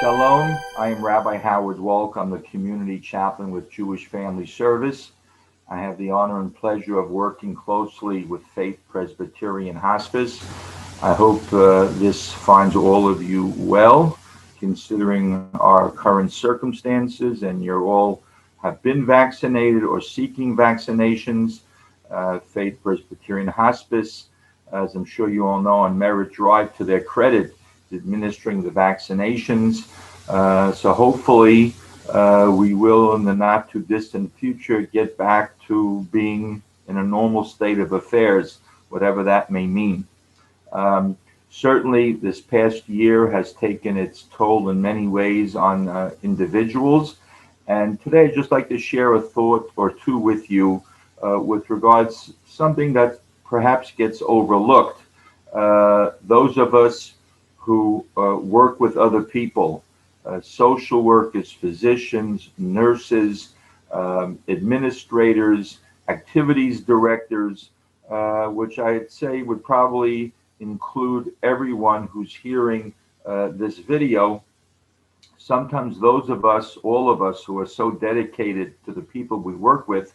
Shalom, I am Rabbi Howard Wolk. I'm the community chaplain with Jewish Family Service. I have the honor and pleasure of working closely with Faith Presbyterian Hospice. I hope this finds all of you well, considering our current circumstances, and you all have been vaccinated or seeking vaccinations. Faith Presbyterian Hospice, as I'm sure you all know, on Merit Drive, to their credit, administering the vaccinations. So hopefully we will, in the not too distant future, get back to being in a normal state of affairs, whatever that may mean. Certainly this past year has taken its toll in many ways on individuals. And today I'd just like to share a thought or two with you with regards to something that perhaps gets overlooked. Those of us who work with other people, social workers, physicians, nurses, administrators, activities directors, which I'd say would probably include everyone who's hearing this video. Sometimes those of us, all of us who are so dedicated to the people we work with,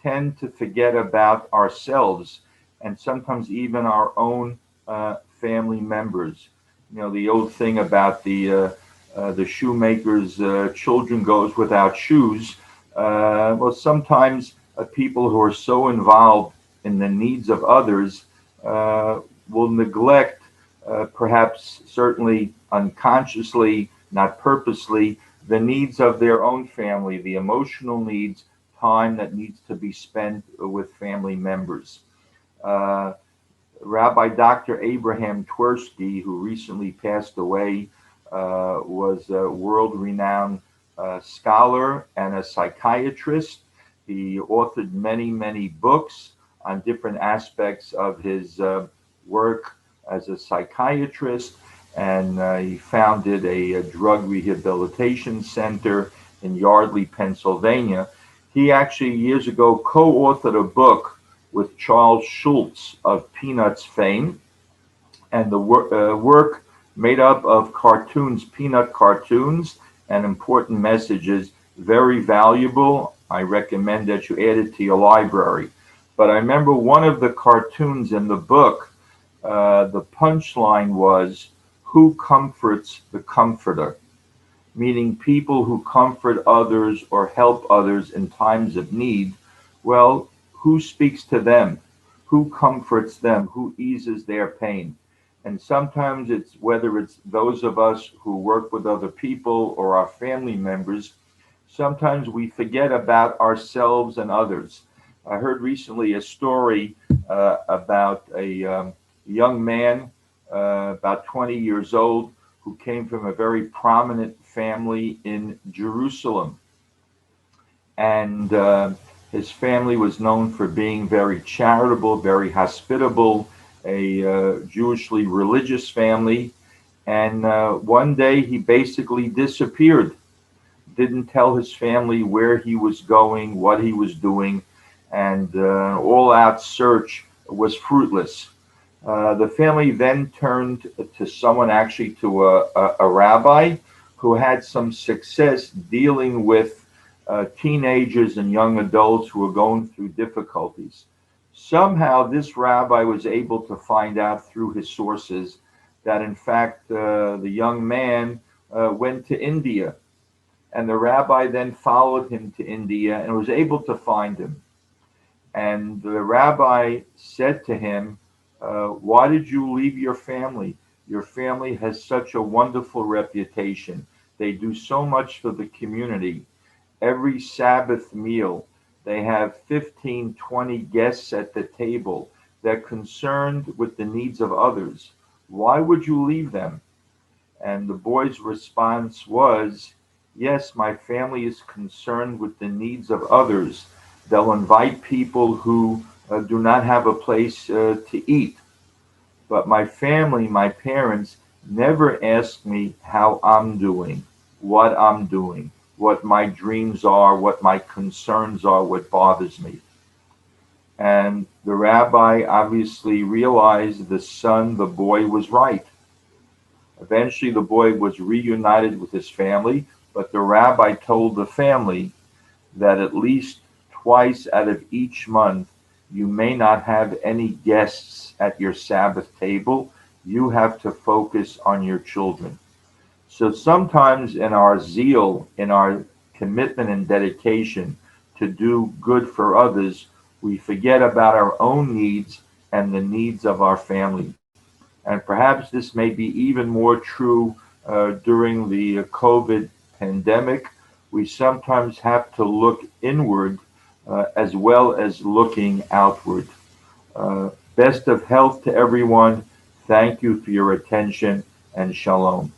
tend to forget about ourselves and sometimes even our own family members. You know, the old thing about the shoemaker's children goes without shoes. Well, sometimes people who are so involved in the needs of others will neglect, perhaps certainly unconsciously, not purposely, the needs of their own family, the emotional needs, time that needs to be spent with family members. Rabbi Dr. Abraham Twersky, who recently passed away, was a world-renowned scholar and a psychiatrist. He authored many books on different aspects of his work as a psychiatrist, and he founded a drug rehabilitation center in Yardley, Pennsylvania. He actually years ago co-authored a book with Charles Schulz of Peanuts fame, and the work made up of cartoons, peanut cartoons, and important messages, very valuable. I recommend that you add it to your library. But I remember one of the cartoons in the book, the punchline was, "Who comforts the comforter?" Meaning people who comfort others or help others in times of need. Well, who speaks to them? Who comforts them? Who eases their pain? And sometimes it's whether it's those of us who work with other people or our family members, sometimes we forget about ourselves and others. I heard recently a story about a young man, about 20 years old, who came from a very prominent family in Jerusalem. And his family was known for being very charitable, very hospitable, a Jewishly religious family. And one day he basically disappeared, didn't tell his family where he was going, what he was doing, and all-out search was fruitless. The family then turned to someone, actually to a rabbi who had some success dealing with teenagers and young adults who were going through difficulties. Somehow this rabbi was able to find out through his sources that in fact the young man went to India, and the rabbi then followed him to India and was able to find him. And the rabbi said to him, "Why did you leave your family? Your family has such a wonderful reputation. They do so much for the community. Every Sabbath meal, they have 15, 20 guests at the table. They're concerned with the needs of others. Why would you leave them?" And the boy's response was, "Yes, my family is concerned with the needs of others. They'll invite people who do not have a place to eat. But my family, my parents, never ask me how I'm doing, what I'm doing, what my dreams are, what my concerns are, what bothers me." And the rabbi obviously realized the boy was right. Eventually, the boy was reunited with his family, but the rabbi told the family that at least twice out of each month you may not have any guests at your Sabbath table. You have to focus on your children. So sometimes in our zeal, in our commitment and dedication to do good for others, we forget about our own needs and the needs of our family. And perhaps this may be even more true during the COVID pandemic. We sometimes have to look inward as well as looking outward. Best of health to everyone. Thank you for your attention, and shalom.